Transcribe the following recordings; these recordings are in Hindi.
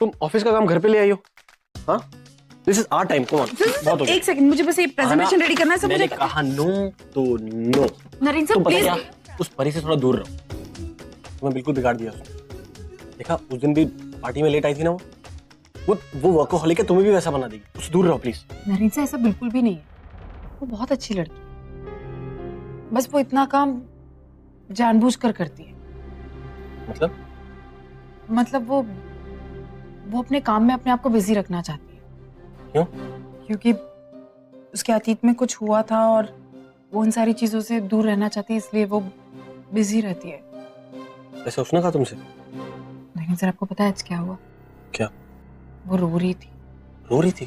तुम ऑफिस का काम घर पे ले आई हो? हाँ, this is our time, come on. बहुत हो गया। एक सेकंड, मुझे बस ये प्रेजेंटेशन रेडी करना है सब। मैंने मुझे कहा नो तो नो। नरेंद्र सर तुम पता प्लीज। क्या, उस परी से थोड़ा दूर रहो। तुम्हें बिल्कुल बिगाड़ दिया उसने। देखा उस दिन भी पार्टी में लेट आई थी ना वो वर्कोहॉलिक है, तुम्हें भी वैसा बना देगी। उससे दूर रहो प्लीज। नरेंद्र सर ऐसा बिल्कुल भी नहीं है, वो बहुत अच्छी लड़की है, बस वो इतना काम जानबूझकर करती है। मतलब वो अपने काम में अपने आप को बिजी रखना चाहती है। क्यों? क्योंकि उसके अतीत में कुछ हुआ था और वो उन सारी चीजों से दूर रहना चाहती है, इसलिए वो बिजी रहती है। ऐसा उसने कहा तुमसे? लेकिन सर आपको पता है आज क्या हुआ? क्या? वो रो रही थी। रो रही थी?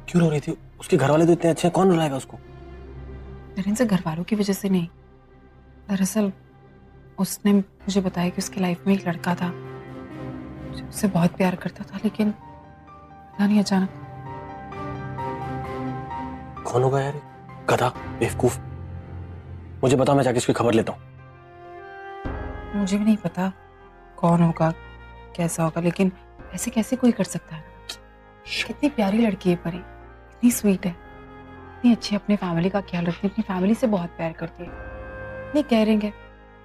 क्यों रो रही थी? उसके घर वाले तो इतने अच्छे हैं, कौन रुलाएगा उसको? नरेंद्र सर घर वालों की वजह से नहीं, दरअसल उसने मुझे बताया कि उसकी लाइफ में एक लड़का था जो उससे बहुत प्यार करता था, लेकिन पता नहीं अचानक। कौन होगा यार? गधा, बेवकूफ। मुझे बता, मैं जाके इसकी खबर लेता हूँ। मुझे भी नहीं पता कौन होगा, कैसा होगा, लेकिन ऐसे कैसे कोई कर सकता है? कितनी प्यारी लड़की है परी, इतनी स्वीट है, इतनी अच्छी, अपने फैमिली का ख्याल रखती है, अपनी फैमिली से बहुत प्यार करती है, इतनी केयरिंग है,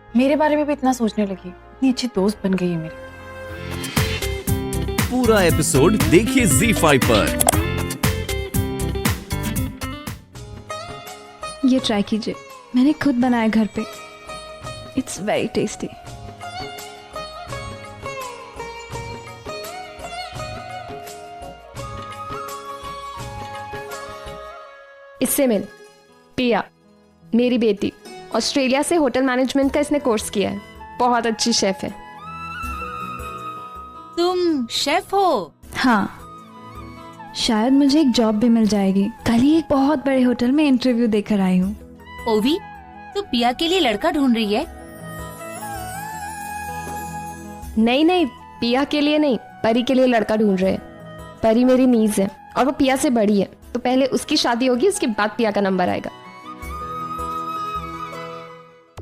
मेरे बारे में भी इतना सोचने लगी, इतनी अच्छी दोस्त बन गई है मेरी। पूरा एपिसोड देखिए ZEE5 पर। ये ट्राई कीजिए, मैंने खुद बनाया घर पे, इट्स वेरी टेस्टी। इससे मिल, पिया, मेरी बेटी, ऑस्ट्रेलिया से होटल मैनेजमेंट का इसने कोर्स किया है, बहुत अच्छी शेफ है। तुम शेफ हो? हाँ, शायद मुझे एक जॉब भी मिल जाएगी। कल ही एक बहुत बड़े होटल में इंटरव्यू देकर आई हूँ। ओवी, तू पिया के लिए लड़का ढूंढ रही है? नहीं नहीं, पिया के लिए नहीं, परी के लिए लड़का ढूंढ रहे हैं। परी मेरी नीज है और वो पिया से बड़ी है, तो पहले उसकी शादी होगी, उसके बाद पिया का नंबर आएगा।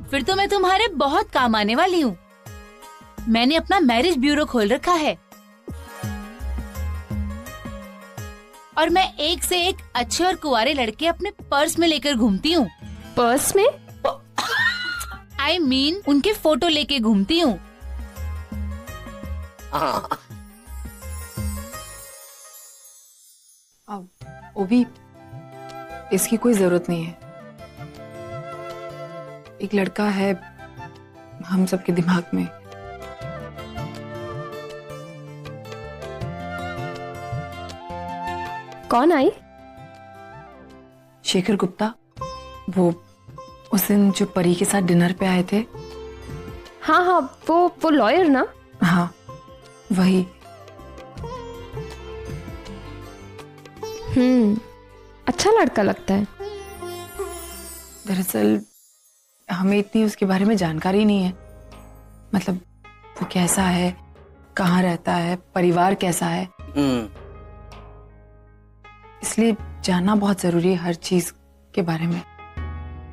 फिर तो मैं तुम्हारे बहुत काम आने वाली हूँ। मैंने अपना मैरिज ब्यूरो खोल रखा है और मैं एक से एक अच्छे और कुंवारे लड़के अपने पर्स में लेकर घूमती हूँ। पर्स में? I mean, उनके फोटो लेके घूमती हूँ। अब वो भी, इसकी कोई जरूरत नहीं है। एक लड़का है हम सबके दिमाग में। कौन आई? शेखर गुप्ता, वो उस दिन जो परी के साथ डिनर पे आए थे। हाँ हाँ, वो लॉयर ना? हाँ वही। अच्छा लड़का लगता है। दरअसल हमें इतनी उसके बारे में जानकारी नहीं है, मतलब वो कैसा है, कहाँ रहता है, परिवार कैसा है, इसलिए जानना बहुत जरूरी है हर चीज के बारे में।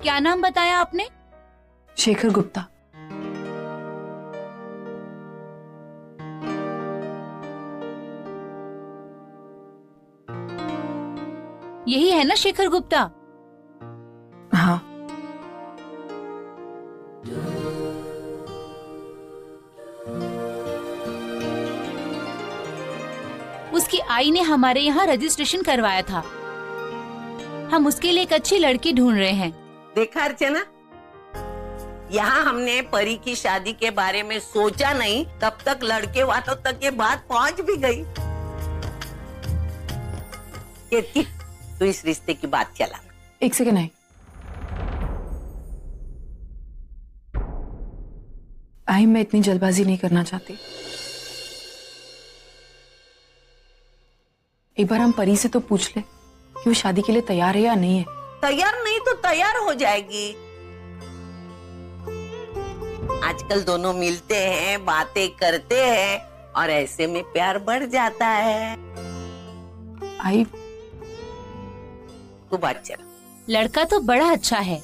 क्या नाम बताया आपने? शेखर गुप्ता। यही है ना शेखर गुप्ता? हाँ। उसकी आई ने हमारे यहाँ रजिस्ट्रेशन करवाया था। हम उसके लिए एक अच्छी लड़की ढूंढ रहे हैं। देखा अर्चना, यहाँ हमने परी की शादी के बारे में सोचा नहीं, तब तक लड़के वालों तक ये बात पहुँच भी गई। कीर्ति, तू इस रिश्ते की बात चलाना। एक सेकंड आई। मैं इतनी जल्दबाजी नहीं करना चाहती। एक बार हम परी से तो पूछ ले कि वो शादी के लिए तैयार है या नहीं है। तैयार नहीं तो तैयार हो जाएगी। आजकल दोनों मिलते हैं, बातें करते हैं और ऐसे में प्यार बढ़ जाता है। आई तू बात चला। लड़का तो बड़ा अच्छा है,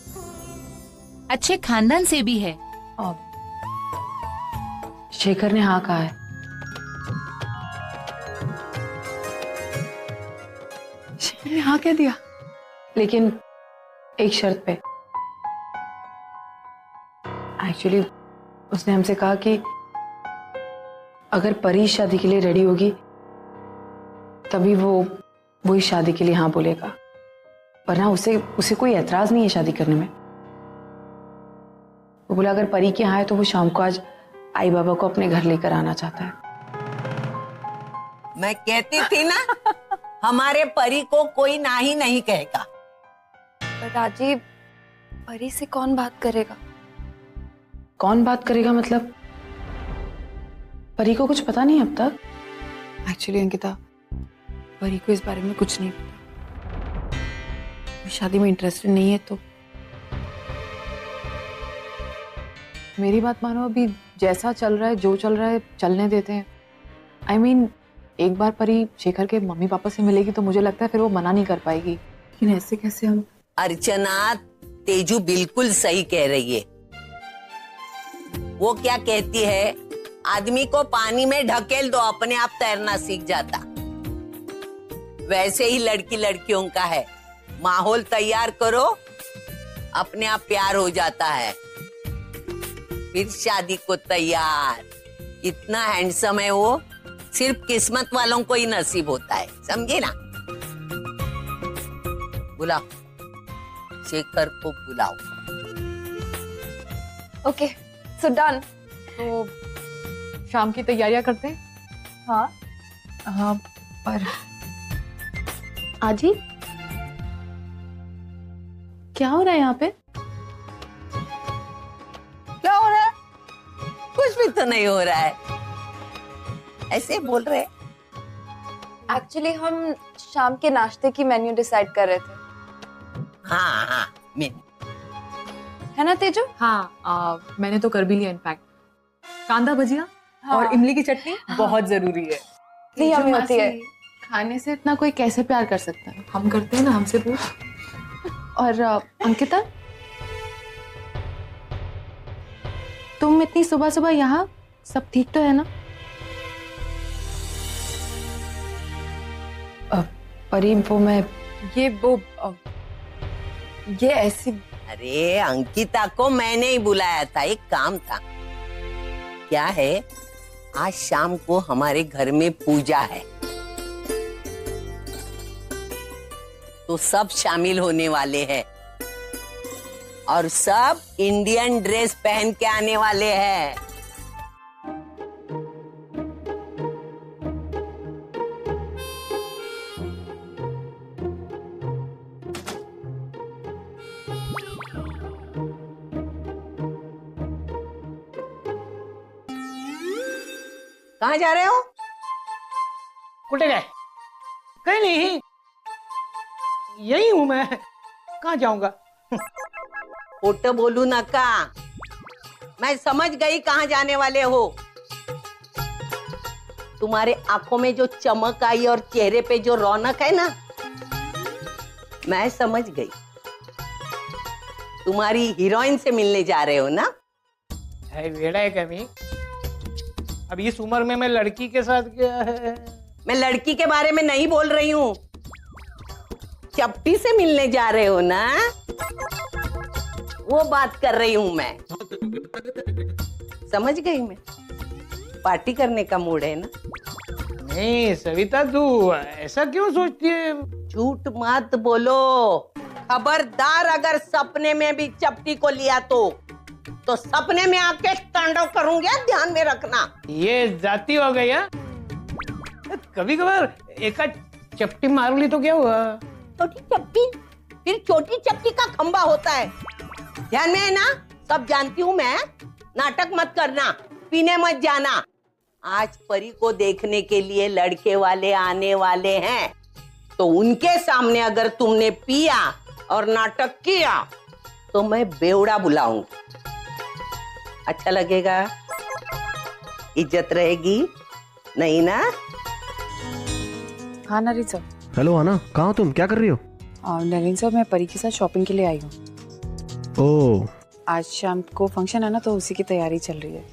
अच्छे खानदान से भी है। शेखर ने हाँ कहा है। तुमने हाँ कह दिया, लेकिन एक शर्त पे। एक्चुअली उसने हमसे कहा कि अगर परी शादी के लिए रेडी होगी तभी वो इस शादी के लिए हाँ बोलेगा, वरना उसे कोई एतराज नहीं है शादी करने में। वो बोला अगर परी की हाँ है तो वो शाम को आज आई बाबा को अपने घर लेकर आना चाहता है। मैं कहती थी ना हमारे परी को कोई ना ही नहीं कहेगा। पर राजी, परी से कौन बात करेगा? कौन बात करेगा मतलब? परी को कुछ पता नहीं अब तक। एक्चुअली अंकिता, परी को इस बारे में कुछ नहीं पता। वो शादी में इंटरेस्टेड नहीं है, तो मेरी बात मानो, अभी जैसा चल रहा है, जो चल रहा है चलने देते हैं। I mean, एक बार परी शेखर के मम्मी पापा से मिलेगी तो मुझे लगता है फिर वो मना नहीं कर पाएगी। लेकिन ऐसे कैसे हम? अर्चना, तेजू बिल्कुल सही कह रही है। वो क्या कहती है, आदमी को पानी में ढकेल दो अपने आप तैरना सीख जाता। वैसे ही लड़की लड़कियों का है, माहौल तैयार करो अपने आप प्यार हो जाता है, फिर शादी को तैयार। इतना हैंडसम है वो, सिर्फ किस्मत वालों को ही नसीब होता है, समझे ना। बुलाओ शेखर को, बुलाओ। Okay, so done. तो शाम की तैयारियां करते हैं। हाँ हाँ, पर आजी क्या हो रहा है यहाँ पे? क्या हो रहा है? कुछ भी तो नहीं हो रहा है, ऐसे बोल रहे। एक्चुअली हम शाम के नाश्ते की मेन्यू डिसाइड कर रहे थे। हाँ हाँ, मैं है ना तेजू? हाँ, मैंने तो कर भी लिया। इनफैक्ट कांदा भजिया और इमली की चटनी बहुत जरूरी है। नहीं हमें होती है। खाने से इतना कोई कैसे प्यार कर सकता है? हम करते हैं ना, हमसे पूछ। और अंकिता, तुम इतनी सुबह सुबह यहाँ, सब ठीक तो है ना? परी, ये ऐसी। अरे अंकिता को मैंने ही बुलाया था, एक काम था। क्या है, आज शाम को हमारे घर में पूजा है, तो सब शामिल होने वाले हैं और सब इंडियन ड्रेस पहन के आने वाले हैं। कहाँ जा रहे हो? कुटे गए? कहीं नहीं, यही हूं मैं, कहाँ जाऊंगा? फोटो बोलू ना का, मैं समझ गई कहाँ जाने वाले हो। तुम्हारे आंखों में जो चमक आई और चेहरे पे जो रौनक है ना, मैं समझ गई। तुम्हारी हीरोइन से मिलने जा रहे हो ना? है बेड़ा है कमी, अब इस उम्र में मैं लड़की के साथ क्या है? मैं लड़की के बारे में नहीं बोल रही हूँ, चप्टी से मिलने जा रहे हो ना, वो बात कर रही हूँ मैं। समझ गई मैं, पार्टी करने का मूड है ना? नहीं सविता, तू ऐसा क्यों सोचती है? झूठ मत बोलो, खबरदार अगर सपने में भी चपटी को लिया तो सपने में आके तांडव करूंगी, ध्यान में रखना। ये जाती हो गई है? कभी कभार एक चपटी मार ली तो क्या हुआ? छोटी चपटी, फिर छोटी चपटी का खंबा होता है, ध्यान में है ना? सब जानती हूँ मैं, नाटक मत करना, पीने मत जाना। आज परी को देखने के लिए लड़के वाले आने वाले हैं, तो उनके सामने अगर तुमने पिया और नाटक किया तो मैं बेवड़ा बुलाऊंगी। अच्छा लगेगा? इज्जत रहेगी नहीं ना? हाँ नलिन सर। हेलो आना, कहाँ हो तुम? क्या कर रही हो? नलिन सर, मैं परी के साथ शॉपिंग के लिए आई हूँ। ओह, आज शाम को फंक्शन है ना, तो उसी की तैयारी चल रही है।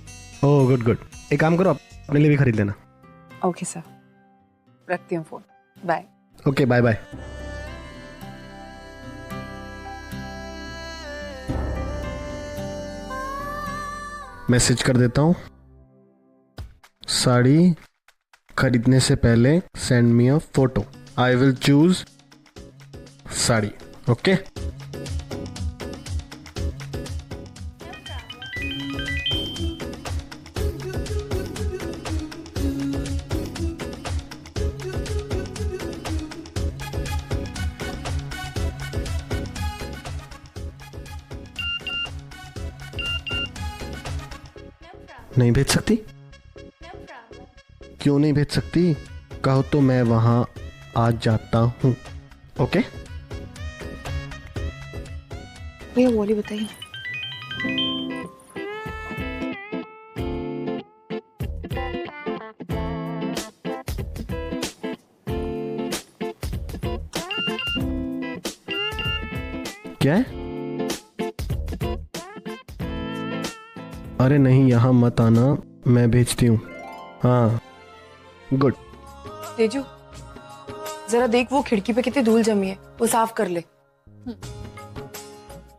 ओह गुड गुड, एक काम करो, अपने लिए भी खरीद लेना। ओके सर, रखती हूँ phone, bye. Okay bye bye. Message कर देता हूँ। साड़ी खरीदने से पहले send me a photo, I will choose sari. Okay नहीं भेज सकती? क्यों नहीं भेज सकती? कहो तो मैं वहां आ जाता हूँ। ओके भैया बोली बताइए। क्या है? अरे नहीं, यहाँ मत आना, मैं भेजती हूँ। हाँ गुड। तेजू जरा देख वो खिड़की पे कितनी धूल जमी है, वो साफ कर ले।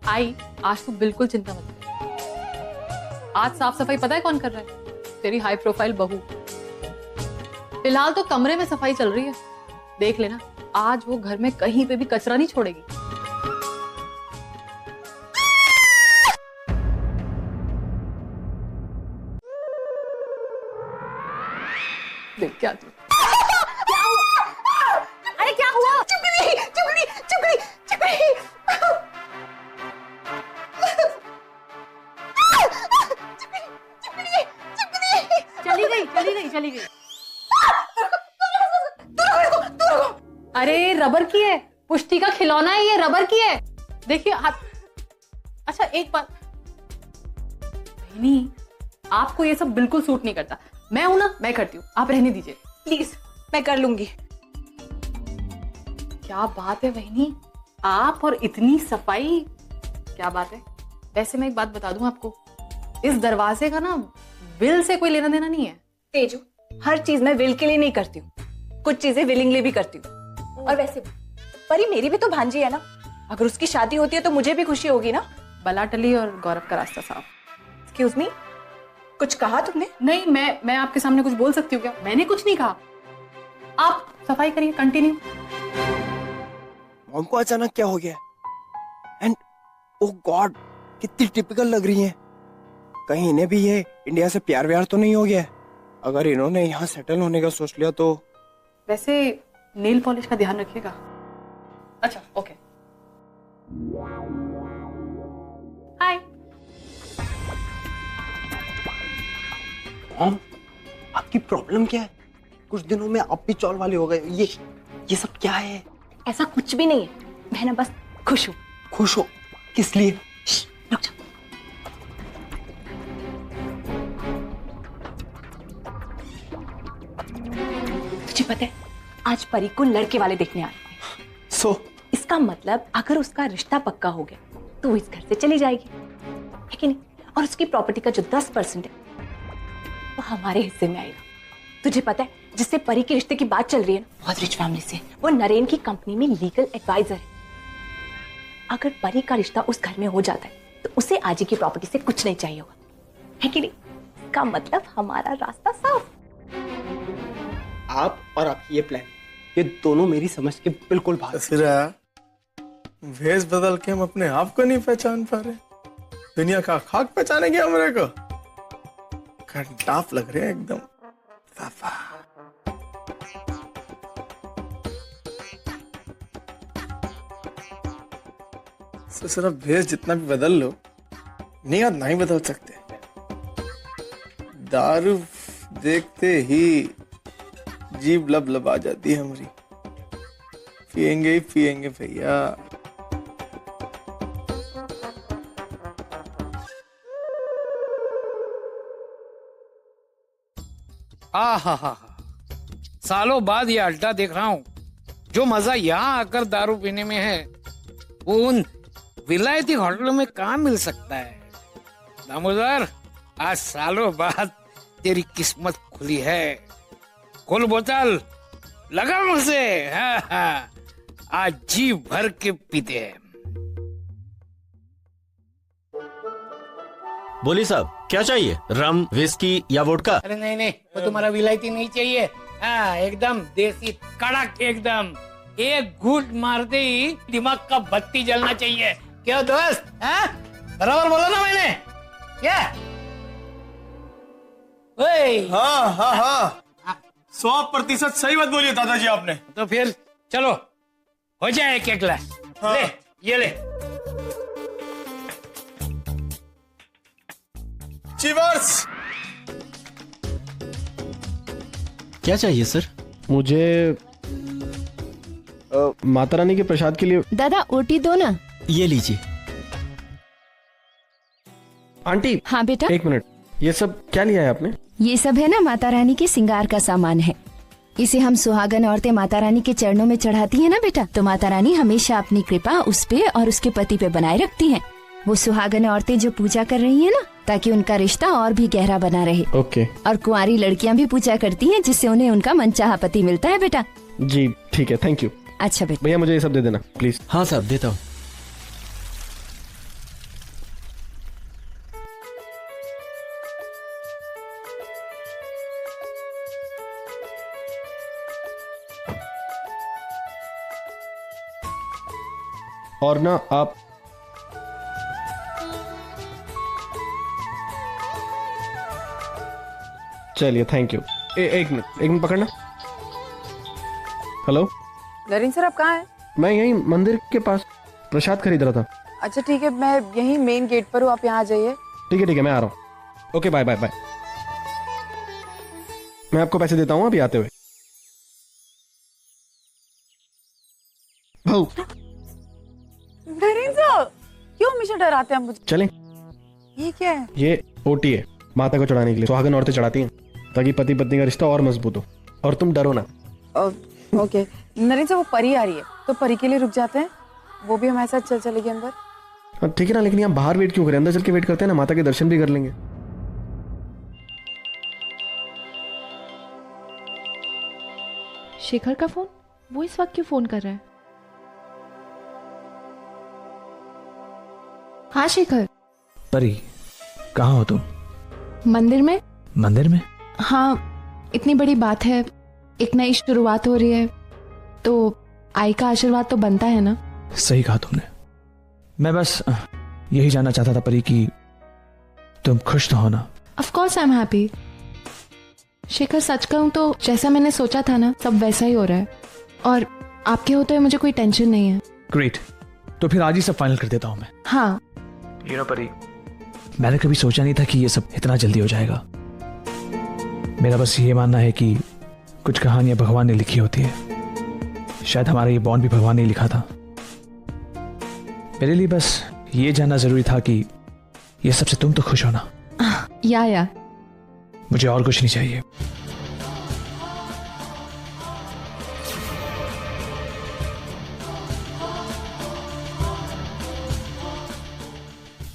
आई आज तू बिल्कुल चिंता मत कर। आज साफ सफाई पता है कौन कर रहा है? तेरी हाई प्रोफाइल बहू। फिलहाल तो कमरे में सफाई चल रही है, देख लेना आज वो घर में कहीं पे भी कचरा नहीं छोड़ेगी। देख क्या तू अरे क्या हुआ? चुगली चुगली चुगली चुगली। चली गई। अरे रबर की है, पुष्टि का खिलौना है, ये रबर की है। देखिए हाथ। अच्छा एक बात बहनी, आपको ये सब बिल्कुल सूट नहीं करता। मैं हूं ना, मैं करती हूँ, आप रहने दीजिए प्लीज, मैं कर लूंगी। क्या बात है बहनी, आप और इतनी सफाई, क्या बात है। वैसे मैं एक बात बता दूं आपको, इस दरवाजे का ना विल से कोई लेना देना नहीं है। तेजू, हर चीज मैं विल के लिए नहीं करती हूँ, कुछ चीजें विलिंगली भी करती हूँ। और वैसे परी मेरी भी तो भांजी है ना, अगर उसकी शादी होती है तो मुझे भी खुशी होगी ना। बला टली और गौरव का रास्ता साफ। एक्सक्यूज मी, कुछ कहा तुमने? नहीं, मैं आपके सामने कुछ बोल सकती हूँ क्या? मैंने कुछ नहीं कहा, आप सफाई करिए, कंटिन्यू। मॉम को अचानक क्या हो गया? एंड ओह गॉड, कितनी टिपिकल लग रही हैं। कहीं इन्हें भी ये इंडिया से प्यार व्यार तो नहीं हो गया है? अगर इन्होंने यहाँ सेटल होने का सोच लिया तो। वैसे नेल पॉलिश का ध्यान रखिएगा। अच्छा ओके। हाय। मॉम, आपकी प्रॉब्लम क्या है? कुछ दिनों में आप भी चौल वाले हो गए। ये सब क्या है? ऐसा कुछ भी नहीं है, मैं ना बस खुश हूँ। खुश हो? किस लिए? रुक जा। तुझे पता है आज परी को लड़के वाले देखने आ रहे हैं। सो इसका मतलब अगर उसका रिश्ता पक्का हो गया तो इस घर से चली जाएगी, है कि नहीं? और उसकी प्रॉपर्टी का जो 10% है वो हमारे हिस्से में आएगा। तुझे पता है जिससे परी के रिश्ते की बात चल रही है ना, बहुत रिच फैमिली से, वो नरेन की कंपनी में लीगल एडवाइजर है। अगर परी का रिश्ता उस घर में हो जाता है तो उसे आजी की प्रॉपर्टी से कुछ नहीं चाहिए होगा, है कि नहीं? इसका मतलब हमारा रास्ता साफ। आप और आपकी ये प्लान, ये दोनों मेरी समझ के बिल्कुल बाहर। भेष बदल के हम अपने आप को नहीं पहचान पा रहे, दुनिया का खाक पहचानेंगे हमारे को। घंटाप लग रहे हैं एकदम। तो सिर्फ भेष जितना भी बदल लो, नियत नहीं बदल सकते। दारू देखते ही जीभ लब लब आ जाती है हमारी। पिएंगे ही पिएंगे भैया। हा, सालों बाद ये अड्डा देख रहा हूँ। जो मजा यहाँ आकर दारू पीने में है वो उन विलायती होटलों में कहाँ मिल सकता है। दामोदर, आज सालों बाद तेरी किस्मत खुली है। खोल बोतल, लगा मुझसे। हाँ, आज जी भर के पीते हैं। बोली साहब, क्या चाहिए? रम, विस्की या वोडका? अरे नहीं नहीं, वो तुम्हारा विलायती नहीं चाहिए। हाँ, एकदम देसी कड़क एकदम। एक घूंट मारते ही दिमाग का बत्ती जलना चाहिए। क्यों दोस्त? हाँ? बराबर बोला ना मैंने? क्या? हाँ हाँ हाँ, 100% सही बात बोली दादाजी आपने। तो फिर चलो हो जाए एक एक ग्लास। हाँ। ले ये ले। चीवर्स। क्या चाहिए सर? मुझे माता रानी के प्रसाद के लिए। दादा ओटी दो ना। ये लीजिए। आंटी। हाँ बेटा। एक मिनट, ये सब क्या लिया है आपने? ये सब है ना माता रानी के श्रृंगार का सामान है। इसे हम सुहागन औरतें माता रानी के चरणों में चढ़ाती है ना बेटा, तो माता रानी हमेशा अपनी कृपा उस पे और उसके पति पे बनाए रखती हैं। वो सुहागन औरतें जो पूजा कर रही है ना, ताकि उनका रिश्ता और भी गहरा बना रहे। ओके। और कुंवारी लड़कियां भी पूजा करती हैं, जिससे उन्हें उनका मनचाहा पति मिलता है बेटा। जी ठीक है, थैंक यू। अच्छा बेटा। भैया मुझे ये सब दे देना प्लीज। हाँ साहब, देता हूँ। और ना आप चलिए, थैंक यू। एक मिनट पकड़ना। हेलो नरेंद्र सर, आप कहाँ हैं? मैं यहीं मंदिर के पास प्रसाद खरीद रहा था। अच्छा ठीक है, मैं यहीं मेन गेट पर हूँ, आप यहाँ आ जाइए। ठीक है, मैं आ रहा हूँ। Okay, bye bye bye. मैं आपको पैसे देता हूँ अभी आते हुए। भाऊ। नरेंद्र सर, क्यों हमेशा डराते हैं मुझे? चलें। ये क्या है? ये ओटी है, माता को चढ़ाने के लिए। सुहागन औरतें चढ़ाती हैं ताकि पति पत्नी का रिश्ता और मजबूत हो। और तुम डरो ना। ओके नरेंद्र सर, वो परी आ रही है, तो परी के लिए रुक जाते हैं। वो भी हमारे साथ चलेगी अंदर। हाँ ठीक है ना, लेकिन यहाँ बाहर वेट क्यों करें? अंदर चल के वेट करते हैं ना, माता के दर्शन भी कर लेंगे। शेखर का फोन? वो इस वक्त क्यों फोन कर रहा है? हाँ शेखर। परी, कहाँ हो तुम? मंदिर में। मंदिर में? हाँ, इतनी बड़ी बात है, एक नई शुरुआत हो रही है, तो आई का आशीर्वाद तो बनता है ना। सही कहा तुमने। मैं बस यही जानना चाहता था परी कि तुम खुश तो हो ना? Of course I am happy. Shekhar सच कहूं तो जैसा मैंने सोचा था ना, सब वैसा ही हो रहा है, और आपके होते हुए मुझे कोई टेंशन नहीं है। ग्रेट, तो फिर आज ही सब फाइनल कर देता हूं मैं। हाँ। यू नो परी, मैंने कभी सोचा नहीं था कि ये सब इतना जल्दी हो जाएगा। मेरा बस ये मानना है कि कुछ कहानियां भगवान ने लिखी होती है। शायद हमारा ये बॉन्ड भी भगवान ने लिखा था। मेरे लिए बस ये जानना जरूरी था कि ये सबसे तुम तो खुश हो ना? या मुझे और कुछ नहीं चाहिए।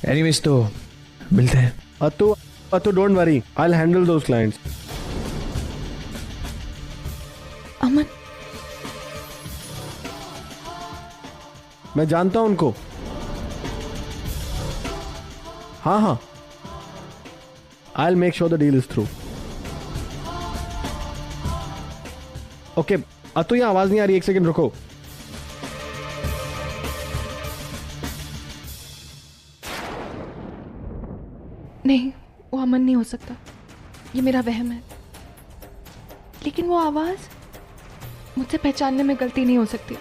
एनीवेज, तो मिलते हैं। अतो don't worry, I will handle those clients. Aman, मैं जानता हूं उनको। हाँ, I will make sure the deal is through. Okay, अतो यहाँ आवाज नहीं आ रही, एक सेकंड रुको। नहीं, वो अमन नहीं हो सकता, ये मेरा वहम है। लेकिन वो आवाज मुझसे पहचानने में गलती नहीं हो सकती।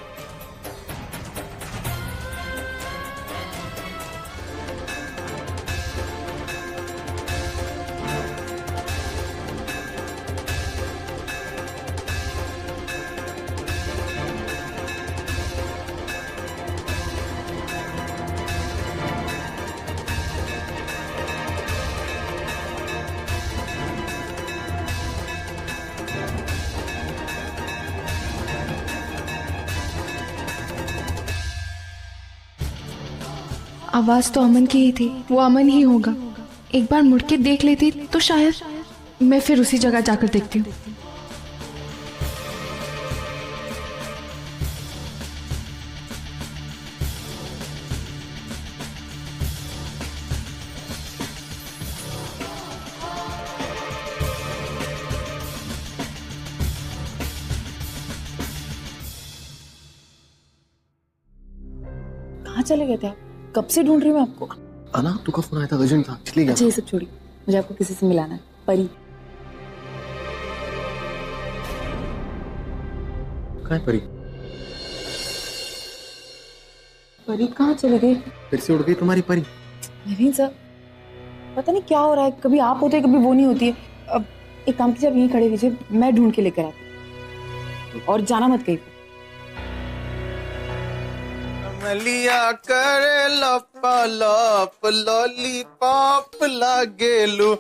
आवाज तो अमन की ही थी, वो अमन ही होगा। एक बार मुड़ के देख लेती तो शायद। मैं फिर उसी जगह जाकर देखती हूँ। कहाँ चले गए थे आप? कब से ढूंढ रही हूँ मैं आपको। आना तू का फोन आया था, अर्जेंट था, इसलिए गया। अच्छा ये सब छोड़िए, मुझे आपको किसी से मिलाना है। परी कहाँ है परी? परी कहाँ चले गई? फिर से उड़ गई तुम्हारी परी? नवीन सर, पता नहीं क्या हो रहा है, कभी आप होते हैं कभी वो नहीं होती है। अब एक काम कीजिए, आप यहीं खड़े कीजिए, मैं ढूंढ के लेकर आती हूँ। और जाना मत कहीं। मलिया करे लपा लप लॉलीपॉप लागेलू।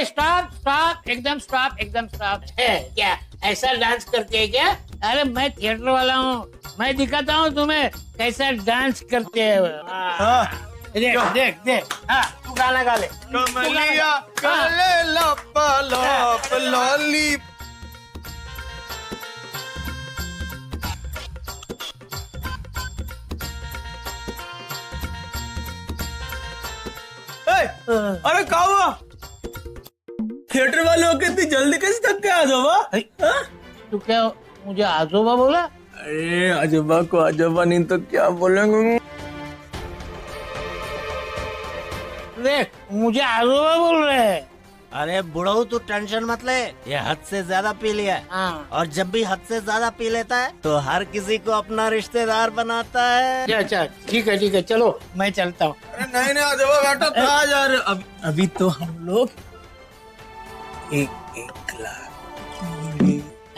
स्टॉप स्टॉप, एकदम स्टॉप, एकदम स्टॉप। क्या ऐसा डांस करते हैं क्या? अरे मैं थिएटर वाला हूँ, मैं दिखाता हूँ तुम्हें कैसा डांस करते हैं। देख देख देख, हाँ तू गाना गा ले। कमलिया करे लपा लप लॉलीपॉप। अरे क्या हुआ? थिएटर वाले होके इतनी जल्दी कैसे थक के आजोबा? तू क्या मुझे आजोबा बोला? अरे आजोबा को आजोबा नहीं तो क्या बोलेंगे? देख मुझे आजोबा बोल रहे हैं। अरे बुढ़ऊ तू टेंशन मत ले, ये हद से ज्यादा पी लिया है। और जब भी हद से ज्यादा पी लेता है तो हर किसी को अपना रिश्तेदार बनाता है। अच्छा ठीक है चलो मैं चलता हूँ। अरे नहीं आजोबा बैठो, कहाँ जा रहे हो? अभी तो हम लोग एक गिलास।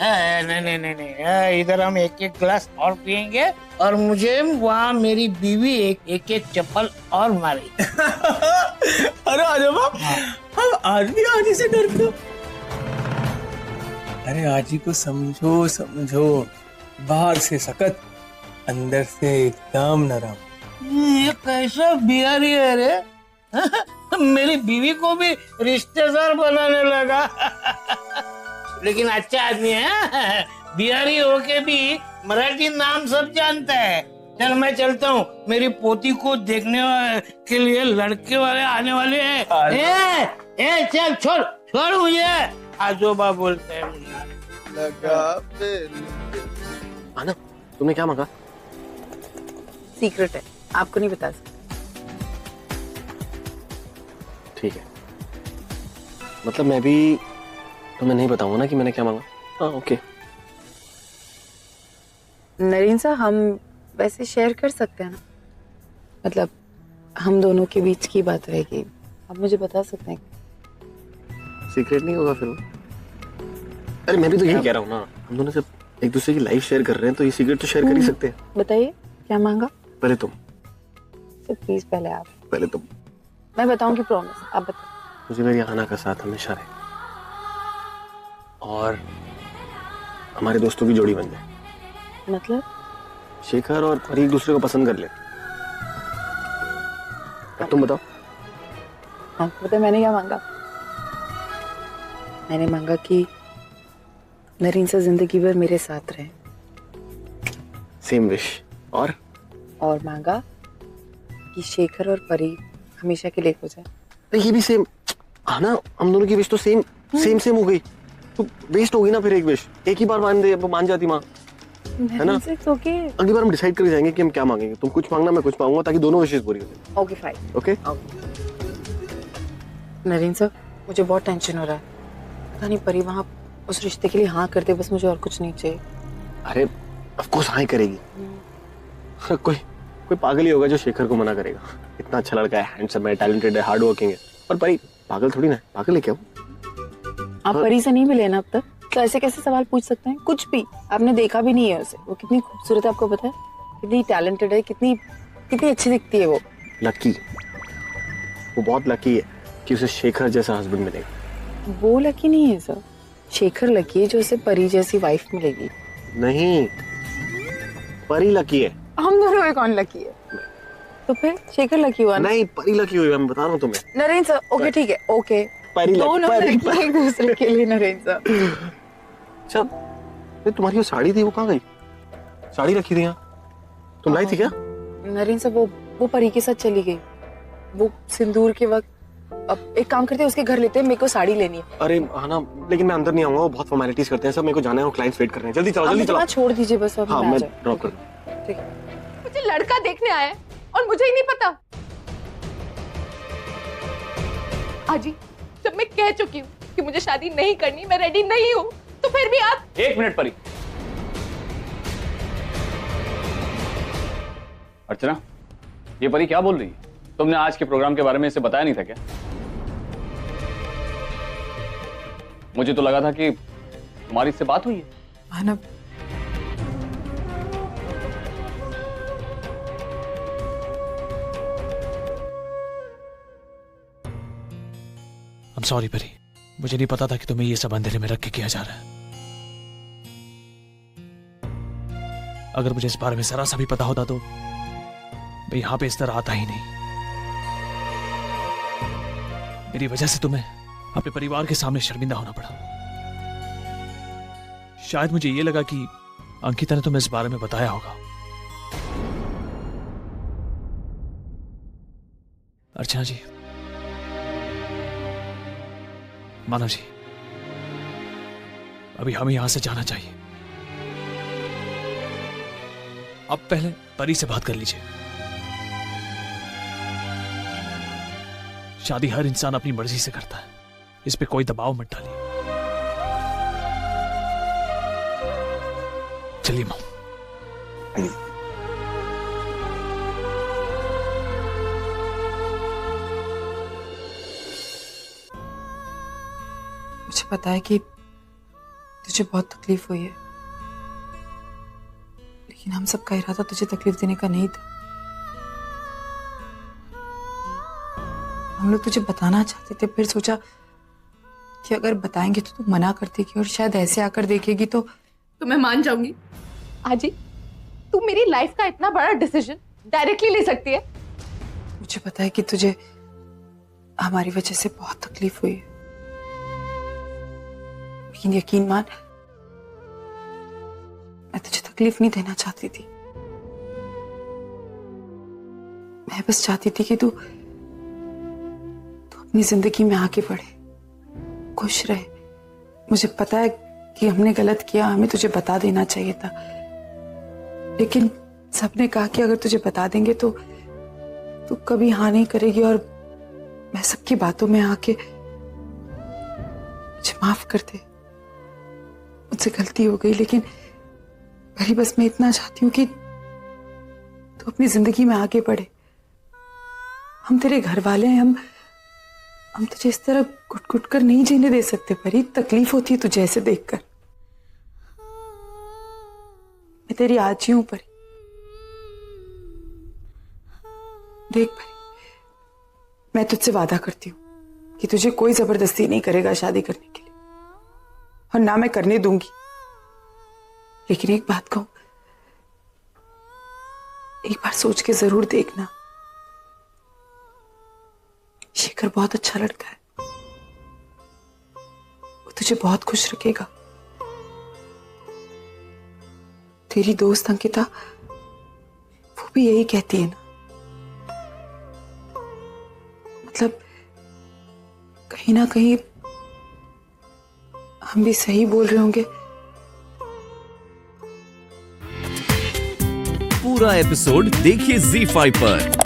नहीं, इधर हम एक ग्लास और पियेंगे और मुझे वहाँ मेरी बीवी एक चप्पल और मारी। अरे आजोबा, हम आजी से डरते हो? अरे आजी को समझो, बाहर से सख्त, अंदर से एकदम नरम। ये कैसा बिहारी है रे? मेरी बीवी को भी रिश्तेदार बनाने लगा। लेकिन अच्छा आदमी है, बिहारी होके भी मराठी नाम सब जानता है। चल मैं चलता हूँ, मेरी पोती को देखने के लिए लड़के वाले आने वाले हैं। ए चल छोड़ मुझे, आजोबा बोलते हैं मुझे। लगा आना, तुमने क्या मांगा? सीक्रेट है, आपको नहीं बता सकते। ठीक है, मतलब मैं भी तुम्हें नहीं बताऊंगा ना कि मैंने क्या मांगा। हाँ ओके। नरीन साहब, हम वैसे शेयर कर सकते हैं ना, मतलब हम दोनों के बीच की बात रहेगी, आप मुझे बता सकते हैं। सीक्रेट नहीं होगा फिर वो? अरे मैं भी तो यही कह रहा हूँ ना, हम दोनों सिर्फ एक दूसरे की लाइफ शेयर कर रहे हैं तो ये सीक्रेट तो शेयर कर ही सकते हैं। बताइए क्या मांगा? पहले तुम। प्लीज पहले आप। पहले तुम। मैं बताऊंगी, प्रॉमिस, आप बताओ। मुझे मेरी आना का साथ हमेशा रहे और हमारे दोस्तों की जोड़ी बन जाए। मतलब? शेखर और परी एक दूसरे को पसंद कर ले। अब तुम बताओ। हाँ बताओ, मैंने क्या मांगा? मैंने मांगा कि नरीन से जिंदगी भर मेरे साथ रहे। Same wish. और मांगा कि शेखर और परी हमेशा के लिए हो जाए। ये भी सेम। हाँ, हम दोनों की विश तो सेम हो गई। तो वेस्ट होगी ना फिर एक विश। एक ही बार मान जाती माँ, है ना? अगली बार हम डिसाइड करके जाएंगे कि हम क्या मांगेंगे। तुम कुछ मांगना, मैं कुछ मांगूंगा, ताकि दोनों विशेस पूरी हो जाए। Okay fine. Okay. Narine sir, मुझे बहुत टेंशन हो रहा है। पता नहीं परी वहाँ उस रिश्ते के लिए हाँ करते, बस मुझे और कुछ नहीं चाहिए। अरे ऑफ कोर्स हाँ ही करेगी। कोई पागल ही होगा जो शेखर को मना करेगा। इतना अच्छा लड़का है, हैंडसम है, टैलेंटेड है, हार्ड वर्किंग है। और परी पागल थोड़ी ना है। पागल है क्या वो? आप परी से नहीं मिले ना अब तक, तो ऐसे कैसे सवाल पूछ सकते हैं? कुछ भी आपने देखा भी नहीं है उसे। वो कितनी खूबसूरत है, आपको पता है? कितनी टैलेंटेड है, कितनी अच्छी दिखती है वो। लकी, वो बहुत लकी है कि उसे शेखर जैसा हस्बैंड मिलेगा। वो लकी नहीं है सर, शेखर लकी है जो उसे परी जैसी वाइफ मिलेगी। नहीं, परी लकी है। हम दोनों में कौन लकी है? तो फिर शेखर लकी हुआ ना? नहीं, परी लकी हुई, मैं बता रहा हूँ तुम्हें। नरेंद्र सर, ओके ठीक है, ओके। परी दोनों लकी एक दूसरे के लिए। नरेंद्र सर, अच्छा तुम्हारी वो साड़ी थी, वो कहाँ गई? साड़ी रखी थी यहाँ, तुम लाई थी क्या? नरेंद्र सर, वो परी के साथ चली गई। वो सिंदूर के वक्त अब एक काम करते हैं, उसके घर लेते हैं, मेरे को साड़ी लेनी है। अरे हाँ ना, लेकिन मैं अंदर नहीं आऊंगा, वो बहुत फॉर्मेलिटीज करते हैं सब, मेरे को जाना है, वो क्लाइंट्स वेट कर रहे हैं। जल्दी चलो, जल्दी चलो। छोड़ दीजिए बस, अब हाँ मैं आ मैं जाऊं। ड्रॉप कर। ठीक है। मुझे लड़का देखने आया है और मुझे ही नहीं पता। आजी, जब मैं कह चुकी हूँ कि मुझे शादी नहीं करनी, मैं रेडी नहीं हूँ, तो फिर भी आप। एक मिनट परी। अर्चना, ये परी क्या बोल रही है? तुमने आज के प्रोग्राम के बारे में इसे बताया नहीं था क्या? मुझे तो लगा था कि तुम्हारी इससे बात हुई है। मानव, I'm sorry परी, मुझे नहीं पता था कि तुम्हें ये सब अंधेरे में रख के किया जा रहा है। अगर मुझे इस बारे में जरा सा भी पता होता तो मैं यहां पे इस तरह आता ही नहीं। मेरी वजह से तुम्हें अपने परिवार के सामने शर्मिंदा होना पड़ा। शायद मुझे ये लगा कि अंकिता ने तुम्हें इस बारे में बताया होगा। अर्चना जी, मानव जी, अभी हमें यहां से जाना चाहिए। अब पहले परी से बात कर लीजिए। शादी हर इंसान अपनी मर्जी से करता है, इस पे कोई दबाव मत डालिए। चलिए मां। मुझे पता है कि तुझे बहुत तकलीफ हुई है, लेकिन हम सबका इरादा तुझे तकलीफ देने का नहीं था। हम लोग तुझे बताना चाहते थे, फिर सोचा कि अगर बताएंगे तो तू मना कर देगी और शायद ऐसे आकर देखेगी तो मैं मान जाऊंगी। आजी, तू मेरी लाइफ का इतना बड़ा डिसीजन डायरेक्टली ले सकती है। मुझे पता है कि तुझे हमारी वजह से बहुत तकलीफ हुई है, लेकिन यकीन मान, मैं तुझे तकलीफ नहीं देना चाहती थी। मैं बस चाहती थी कि तू अपनी जिंदगी में आगे बढ़े, खुश रहे। मुझे पता है कि हमने गलत किया, हमें तुझे बता देना चाहिए था, लेकिन सबने कहा कि अगर तुझे बता देंगे तो तू कभी हाँ नहीं करेगी और मैं सबकी बातों में आके मुझे माफ कर दे। मुझसे गलती हो गई, लेकिन पहले बस मैं इतना चाहती हूँ कि तू अपनी जिंदगी में आगे बढ़े। हम तेरे घर वाले हैं, हम तुझे इस तरह घुट घुट कर नहीं जीने दे सकते परी। तकलीफ होती है तुझे ऐसे देखकर। मैं तेरी आजी हूं परी। देख परी, मैं तुझसे वादा करती हूँ कि तुझे कोई जबरदस्ती नहीं करेगा शादी करने के लिए, और ना मैं करने दूंगी। लेकिन एक बात कहूं, एक बार सोच के जरूर देखना, शेखर बहुत अच्छा लड़का है, वो तुझे बहुत खुश रखेगा। तेरी दोस्त अंकिता, वो भी यही कहती है ना। मतलब कहीं ना कहीं हम भी सही बोल रहे होंगे। पूरा एपिसोड देखिए ZEE5 पर।